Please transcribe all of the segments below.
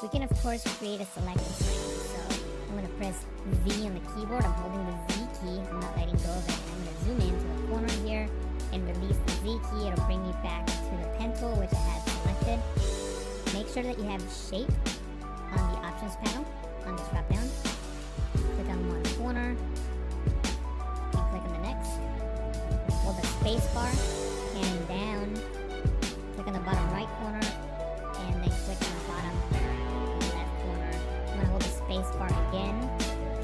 We can of course create a selection frame. So I'm going to press V on the keyboard. I'm holding the Z key. I'm not letting go of it. And I'm going to zoom in to the corner here and release the Z key. It'll bring me back to the pen tool, which I had selected. Make sure that you have shape on the options panel on this drop down. Click on one corner and click on the next. Hold the space bar, pan down, click on the bottom right corner, and then click on the bottom left corner. I'm going to hold the space bar again,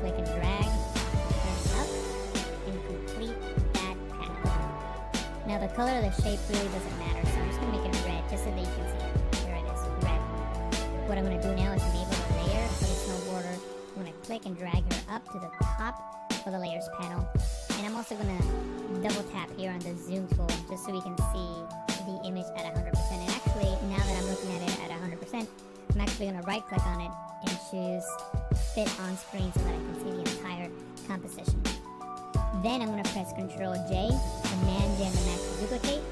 click and drag, pan up, and complete that panel. Now the color of the shape really doesn't matter, so I'm just going to make it red just so that you can see it. Here it is, red. What I'm going to do now is enable the layer for the snow border. I'm going to click and drag her up to the top of the layers panel. And I'm also going to double tap here on the zoom tool just so we can see the image at 100%. And actually, now that I'm looking at it at 100%, I'm actually going to right click on it and choose fit on screen so that I can see the entire composition. Then I'm going to press Ctrl J, Command J on the Mac to duplicate.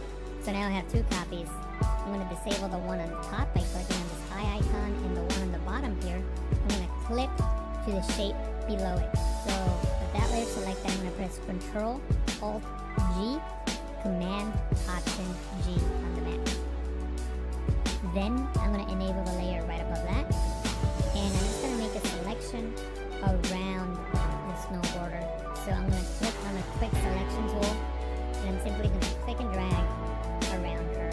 So now I have two copies. I'm going to disable the one on the top by clicking on this eye icon, and the one on the bottom here, I'm going to click to the shape below it. So with that layer selected, I'm going to press Ctrl Alt G, Command Option G on the Mac. Then I'm going to enable the layer right above that, and I'm just going to make a selection around the snow border. So I'm going to click on the quick selection tool, and I'm simply going to click and drag around her.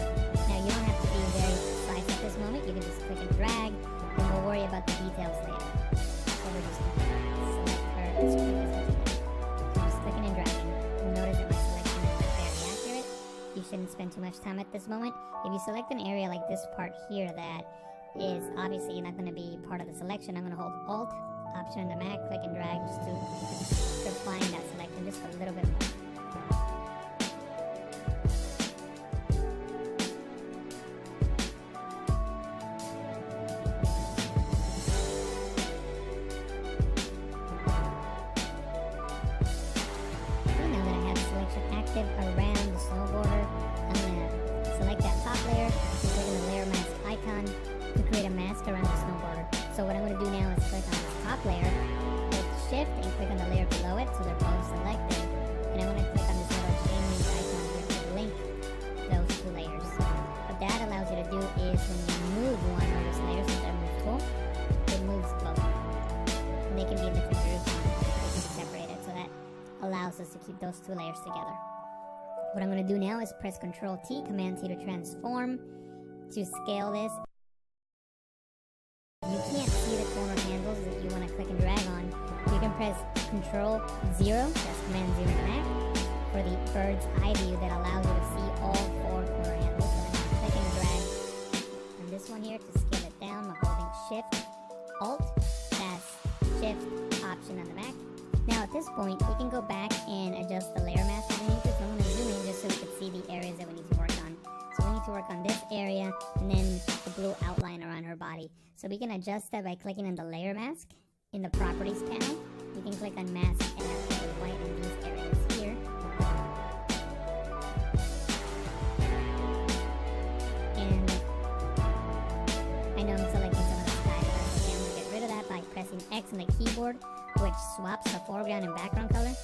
Now you don't have to be very precise at this moment. You can just click and drag, and we'll worry about the details later. So we're just going to select her as quick as we can. So I'm just clicking and dragging. You'll notice that my selection is not very accurate. You shouldn't spend too much time at this moment. If you select an area like this part here that is obviously not going to be part of the selection, I'm going to hold Alt, Option on the Mac, click and drag just to refine that selection just a little bit more. Around the snow border, I'm going to select that top layer and click on the layer mask icon to create a mask around the snow border. So what I'm going to do now is click on this top layer, hold shift and click on the layer below it so they're both selected, and I'm going to click on this little chain link icon here to link those two layers. What that allows you to do is when you move one of those layers with the move tool, it moves both, and they can be in different groups and they can be separated, so that allows us to keep those two layers together. What I'm going to do now is press Ctrl T, Command T to transform, to scale this. You can't see the corner handles that you want to click and drag on. You can press Ctrl 0, that's Command 0 on the Mac, for the bird's eye view that allows you to see all four corner handles. And I'm going to click and drag on this one here to scale it down. I'm holding Shift, Alt, that's Shift, Option on the Mac. Now at this point, we can go back and adjust the layer mask underneath it. So I'm going to zoom in just so we can see the areas that we need to work on. So we need to work on this area and then the blue outline around her body. So we can adjust that by clicking on the layer mask in the properties panel. You can click on mask and have the white in these areas here. And I know I'm selecting some of the sky, but that's okay. I'm going to get rid of that by pressing X on the keyboard, which swaps the foreground and background color.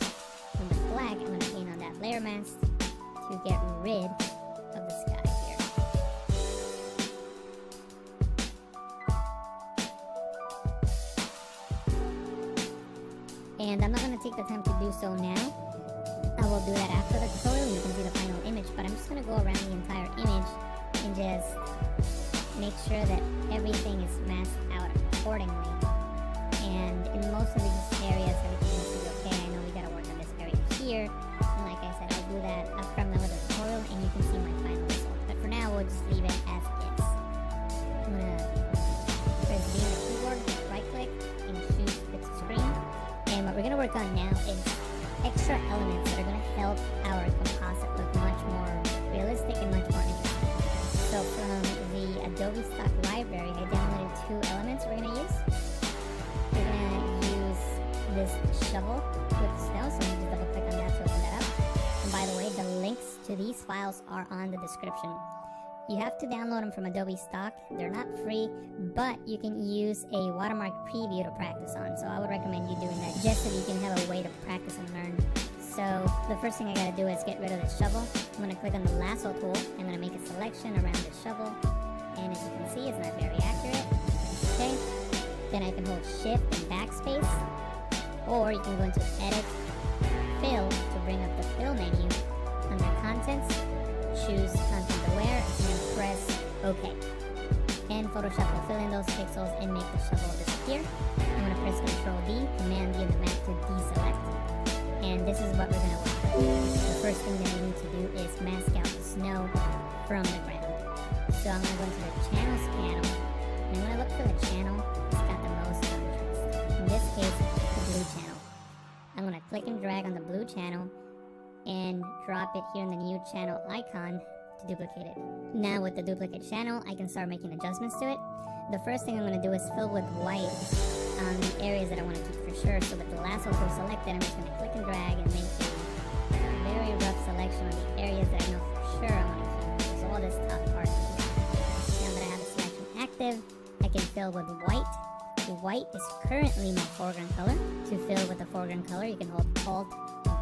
From the black, I'm going to paint on that layer mask to get rid of the sky here. And I'm not going to take the time to do so now. I will do that after the tutorial. You can see the final image, but I'm just going to go around the entire image and just make sure that everything is masked out accordingly. And in most of these areas, everything needs to be okay. I know we gotta work on this area here. And like I said, I'll do that after I'm done with the tutorial and you can see my final result. But for now, we'll just leave it as is. I'm gonna press D on the keyboard, right click, and choose fix screen. And what we're gonna work on now is extra elements that are gonna help our composite look much more realistic and much more interesting. So from the Adobe stock library, I downloaded two elements we're gonna use. We're going to use this shovel with snow, so I'm going to double click on that to open that up. And by the way, the links to these files are on the description. You have to download them from Adobe stock. They're not free, but you can use a watermark preview to practice on. So I would recommend you doing that just so you can have a way to practice and learn. So the first thing I gotta do is get rid of the shovel. I'm gonna click on the lasso tool. I'm gonna make a selection around the shovel. And as you can see, it's not very accurate. Okay. Then I can hold shift and backspace. Or you can go into edit, fill to bring up the fill menu. Under contents, choose content aware and press OK. And Photoshop will fill in those pixels and make the shovel disappear. I'm going to press Ctrl D, Command D on the Mac to deselect. And this is what we're going to work with. The first thing that we need to do is mask out the snow from the ground. So I'm going to go into the channels panel. And I'm going to look for the channel that's got the most contrast. In this case, the blue channel. I'm going to click and drag on the blue channel and drop it here in the new channel icon to duplicate it. Now with the duplicate channel, I can start making adjustments to it. The first thing I'm going to do is fill with white on the areas that I want to keep for sure. So with the lasso tool selected, I'm just going to click and drag and make a very rough selection on the areas that I know for sure I want to keep. So all this top part. Now that I have the selection active, I can fill with white. White is currently my foreground color. To fill with the foreground color, you can hold Alt,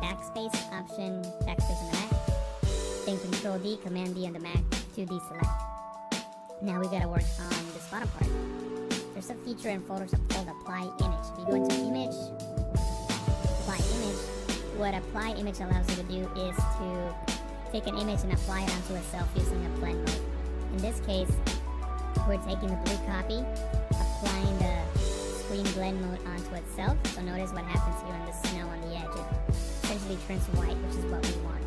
backspace, Option, backspace on the Mac, then Control D, Command D on the Mac to deselect. Now we gotta work on this bottom part. There's a feature in Photoshop called Apply Image. If you go into Image, Apply Image, what Apply Image allows you to do is to take an image and apply it onto itself using a blend mode. In this case, we're taking the blue copy, applying the screen blend mode onto itself. So notice what happens here on the snow on the edge. It essentially turns white, which is what we want.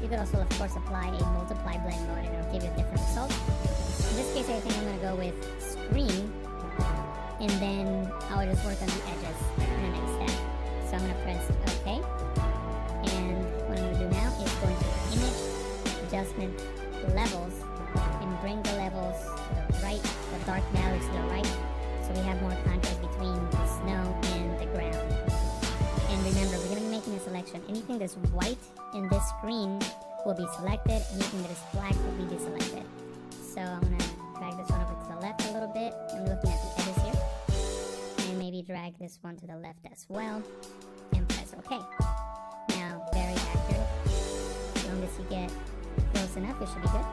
You could also, of course, apply a multiply blend mode and it'll give you a different result. In this case, I think I'm going to go with screen, and then I'll just work on the edges in the next step. So I'm going to press OK. And what I'm going to do now is go into Image, Adjustment, Levels, and bring the levels to the right, the dark values to the right, so we have more contrast between the snow and the ground. And remember, we're going to be making a selection. Anything that's white in this screen will be selected. Anything that is black will be deselected. So I'm going to drag this one over to the left a little bit. I'm looking at the edges here. And maybe drag this one to the left as well. And press OK. Now, very accurate. As long as you get close enough, it should be good.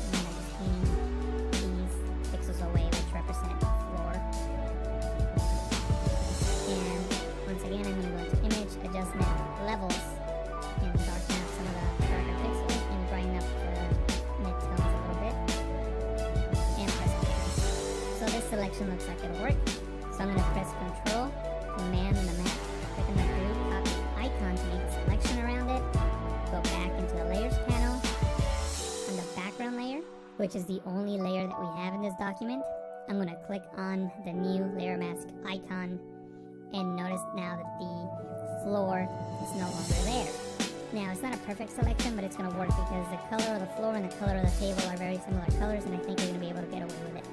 And I'm just cleaning these pixels away, which represent floor. And once again, I'm going to go into Image, Adjustment, Levels, and darken up some of the darker pixels and brighten up the mid-tones a little bit. And press OK. So this selection looks like it'll work. So I'm going to press Control, Command on the Mac, click on the blue copy icon to make a selection around it. Go back into the Layers panel. On the background layer, which is the only layer that we have in this document, I'm going to click on the new layer mask icon, and notice now that the floor is no longer there. Now, it's not a perfect selection, but it's going to work because the color of the floor and the color of the table are very similar colors, and I think you're going to be able to get away with it.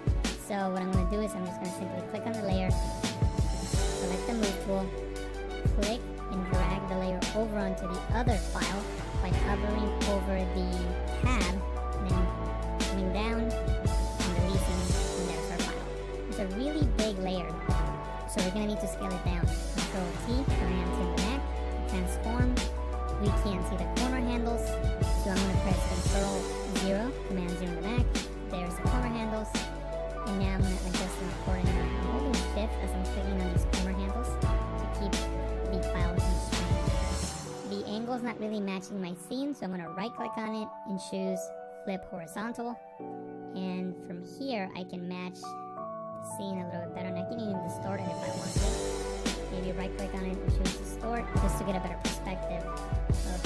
So what I'm going to do is I'm just going to simply click on the layer, select the move tool, click and drag the layer over onto the other file by hovering over the tab, and then coming down and releasing, and there's our file. It's a really big layer, so we're going to need to scale it down. Control T, Command T on the Mac, transform. We can't see the corner handles, so I'm going to press Control 0, Command 0 on the Mac. There's the corner handles, and now I'm going to adjust them accordingly. I'm holding Shift as I'm clicking on these corner handles to keep the file constrained. The angle's not really matching my scene, so I'm going to right click on it and choose Flip Horizontal. And from here, I can match the scene a little bit better, and I can even distort it if I want to. Maybe right click on it and choose Distort just to get a better perspective of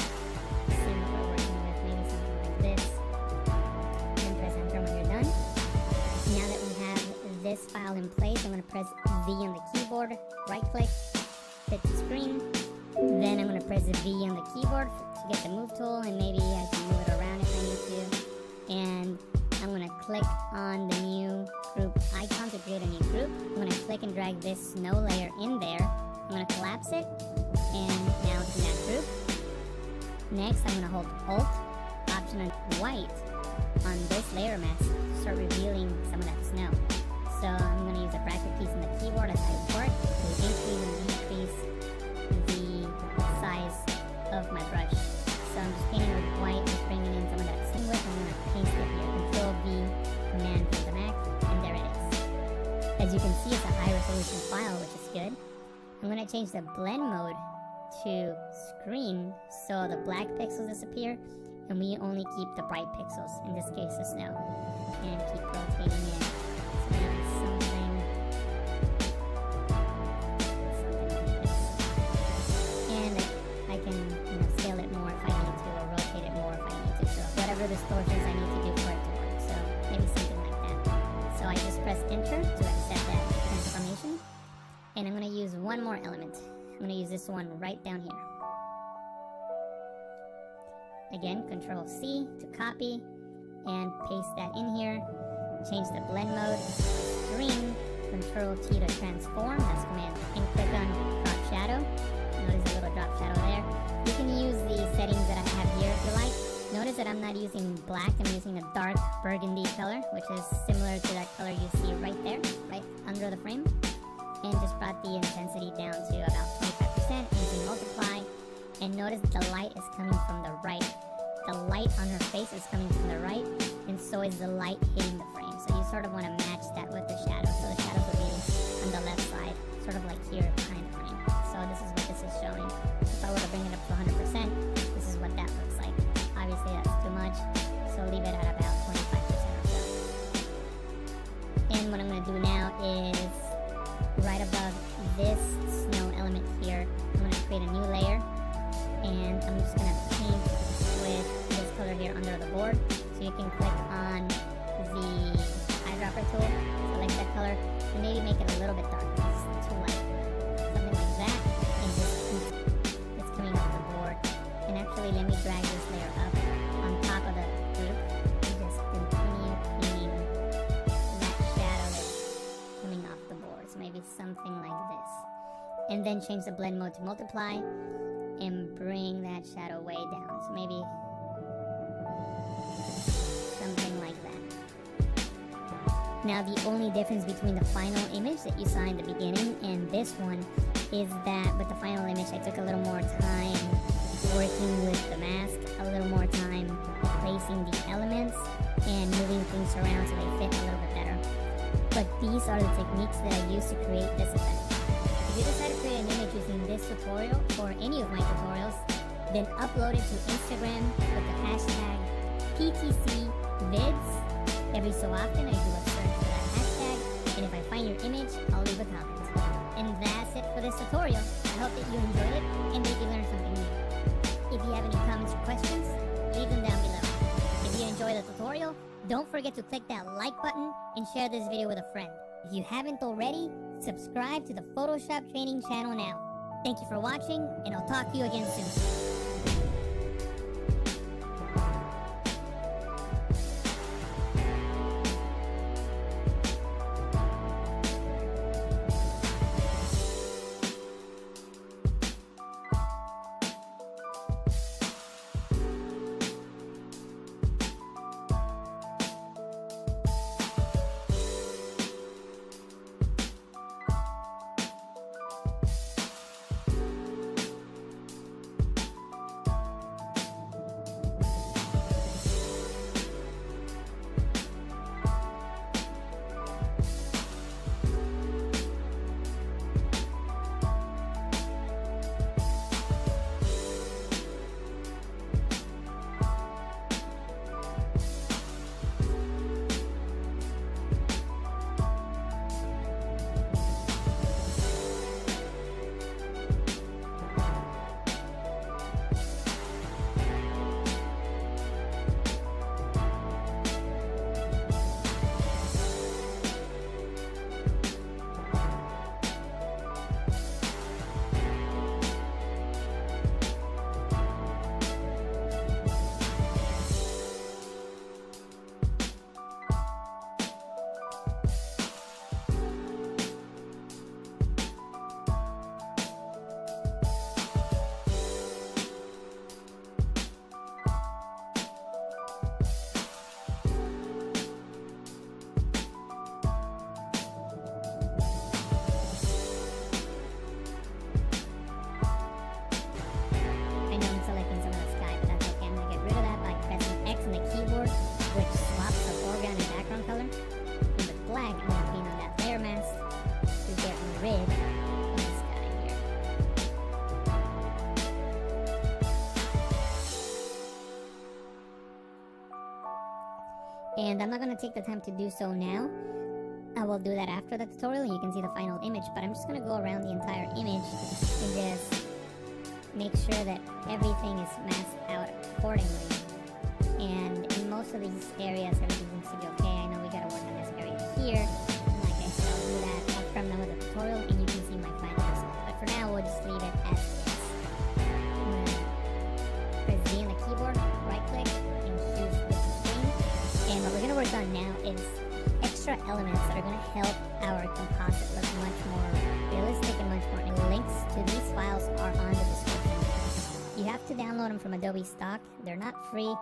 the scene that we're working with. Maybe something like this. And press Enter when you're done. Now that we have this file in place, I'm going to press V on the keyboard, right click, fit the screen. Then I'm going to press V on the keyboard to get the move tool, and maybe I can move it around if I need to. And I'm going to click on the new group icon to create a new group. I'm going to click and drag this snow layer in there. I'm going to collapse it, and now it's in that group. Next, I'm going to hold Alt, Option on white, on this layer mask to start revealing some of that snow. So I'm going to use the bracket keys on the keyboard as I work to increase and decrease the size of my brush. So I'm just painting with white, just bringing in some of that skin width. I'm going to paste it here. Control V, Command for the Mac, and there it is. As you can see, it's a high resolution file, which is good. I'm going to change the blend mode to screen so the black pixels disappear and we only keep the bright pixels, in this case the snow, and keep rotating it. So maybe something like this. And I can scale it more if I need to, or rotate it more if I need to. So whatever distortions I need to do for it to work. So maybe something like that. So I just press enter to accept that transformation. And I'm going to use one more element. I'm going to use this one right down here. Again, Control C to copy and paste that in here. Change the blend mode, screen, Control T to transform, that's Command, and click on drop shadow. Notice a little drop shadow there. You can use the settings that I have here if you like. Notice that I'm not using black, I'm using a dark burgundy color, which is similar to that color you see right there, right under the frame. And just brought the intensity down to about 25% using multiply. And notice the light is coming from the right. The light on her face is coming from the right, and so is the light hitting the frame. So you sort of want to match that with the shadow. So the shadows will be on the left side, sort of like here behind the frame. So this is what this is showing. If I were to bring it up to 100%, this is what that looks like. Obviously that's too much, so leave it at about 25% or so. And what I'm going to do now is right above this snow element here, I'm going to create a new layer, and I'm just going to paint with this color here under the board. So you can click on the eyedropper tool, select that color, and maybe make it a little bit darker. It's too light. Something like that, and just it's coming off the board. And actually, let me drag this layer up on top of the group and just continue painting that shadow that's coming off the board. So maybe something like this. And then change the blend mode to multiply and bring that shadow way down. So maybe something like that. Now the only difference between the final image that you saw in the beginning and this one is that with the final image I took a little more time working with the mask, a little more time placing the elements and moving things around so they fit a little bit better. But these are the techniques that I use to create this effect. If you decide to create an image using this tutorial or any of my tutorials, then upload it to Instagram with the hashtag PTCVids. Every so often I do a search for that hashtag, and if I find your image, I'll leave a comment. And that's it for this tutorial. I hope that you enjoyed it and that you learned something new. If you have any comments or questions, leave them down below. If you enjoyed the tutorial, don't forget to click that like button and share this video with a friend. If you haven't already, subscribe to the Photoshop training channel now. Thank you for watching, and I'll talk to you again soon. going to take the time to do so now. I will do that after the tutorial and you can see the final image, but I'm just going to go around the entire image and just make sure that everything is masked out accordingly. And in most of these areas, everything seems to be okay. I know we got to work on this area here. Like I said, I'll do that after I'm done with the tutorial and you can see my final result. But for now, we'll just leave it as is. I'm going to press Z on the keyboard, right click, and choose the screen. And what we're going to work on now is extra elements that are going to help our composite look much more realistic and much more. And links to these files are on the description. You have to download them from Adobe stock. They're not free,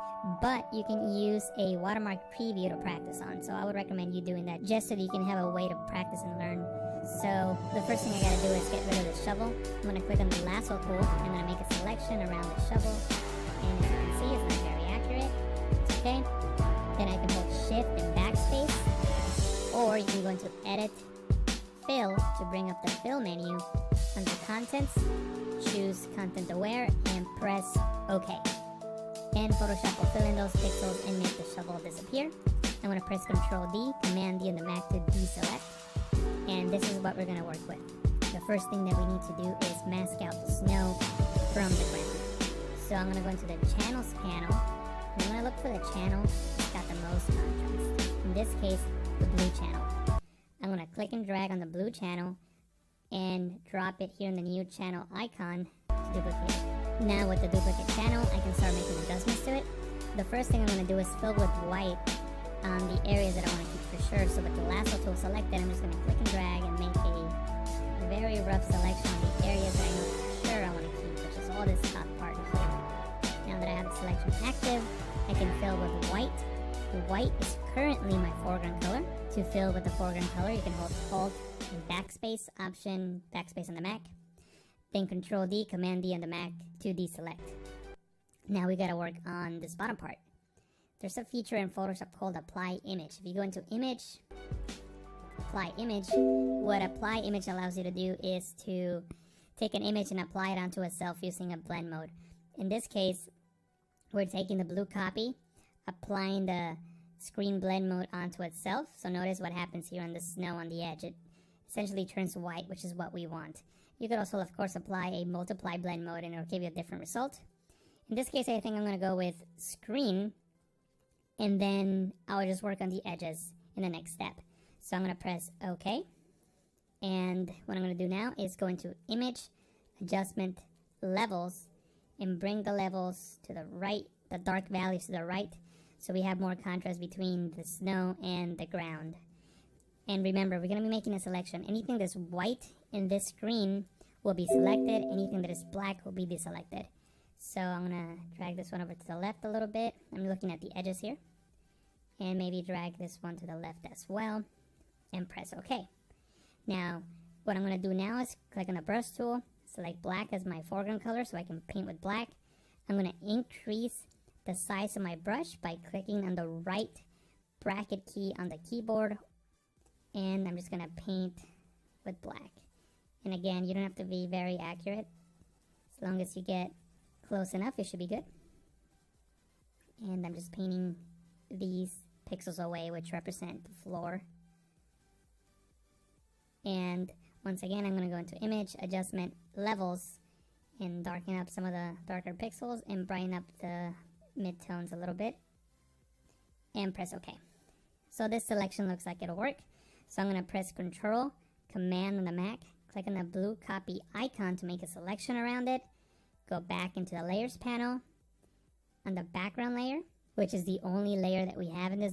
but you can use a watermark preview to practice on. So I would recommend you doing that just so that you can have a way to practice and learn. So the first thing I got to do is get rid of the shovel. I'm going to click on the lasso tool. I'm going to make a selection around the shovel. And as you can see, it's not very accurate. It's okay. Then I can hold shift and backspace. Or you can go into Edit, Fill to bring up the Fill menu. Under Contents, choose Content Aware and press OK. And Photoshop will fill in those pixels and make the shovel disappear. I'm going to press Ctrl D, Command D on the Mac to deselect. And this is what we're going to work with. The first thing that we need to do is mask out the snow from the ground. So I'm going to go into the Channels panel. And I'm going to look for the channel that's got the most contrast. In this case, the blue channel. I'm going to click and drag on the blue channel and drop it here in the new channel icon to duplicate it. Now with the duplicate channel, I can start making adjustments to it. The first thing I'm going to do is fill with white on the areas that I want to keep for sure. So with the lasso tool selected, I'm just going to click and drag and make a very rough selection on the areas that I know for sure I want to keep, which is all this top part here. Now that I have the selection active, I can fill with white. White is currently my foreground color. To fill with the foreground color, you can hold Alt and Backspace, Option, Backspace on the Mac. Then Control D, Command D on the Mac to deselect. Now we gotta work on this bottom part. There's a feature in Photoshop called Apply Image. If you go into Image, Apply Image, what Apply Image allows you to do is to take an image and apply it onto itself using a blend mode. In this case, we're taking the blue copy, applying the screen blend mode onto itself. So notice what happens here on the snow on the edge. It essentially turns white, which is what we want. You could also, of course, apply a multiply blend mode and it'll give you a different result. In this case, I think I'm going to go with screen, and then I'll just work on the edges in the next step. So I'm going to press OK. And what I'm going to do now is go into Image, Adjustment, Levels, and bring the levels to the right, the dark values to the right, so we have more contrast between the snow and the ground. And remember, we're going to be making a selection. Anything that's white in this screen will be selected. Anything that is black will be deselected. So I'm going to drag this one over to the left a little bit. I'm looking at the edges here. And maybe drag this one to the left as well. And press OK. Now, what I'm going to do now is click on the brush tool. Select black as my foreground color so I can paint with black. I'm going to increase the size of my brush by clicking on the right bracket key on the keyboard. And I'm just going to paint with black. And again, you don't have to be very accurate. As long as you get close enough, it should be good. And I'm just painting these pixels away, which represent the floor. And once again, I'm going to go into Image, Adjustment, Levels, and darken up some of the darker pixels and brighten up the midtones a little bit. And press OK. So this selection looks like it'll work. So I'm going to press Control, Command on the Mac, click on the blue copy icon to make a selection around it. Go back into the Layers panel on the background layer, which is the only layer that we have in this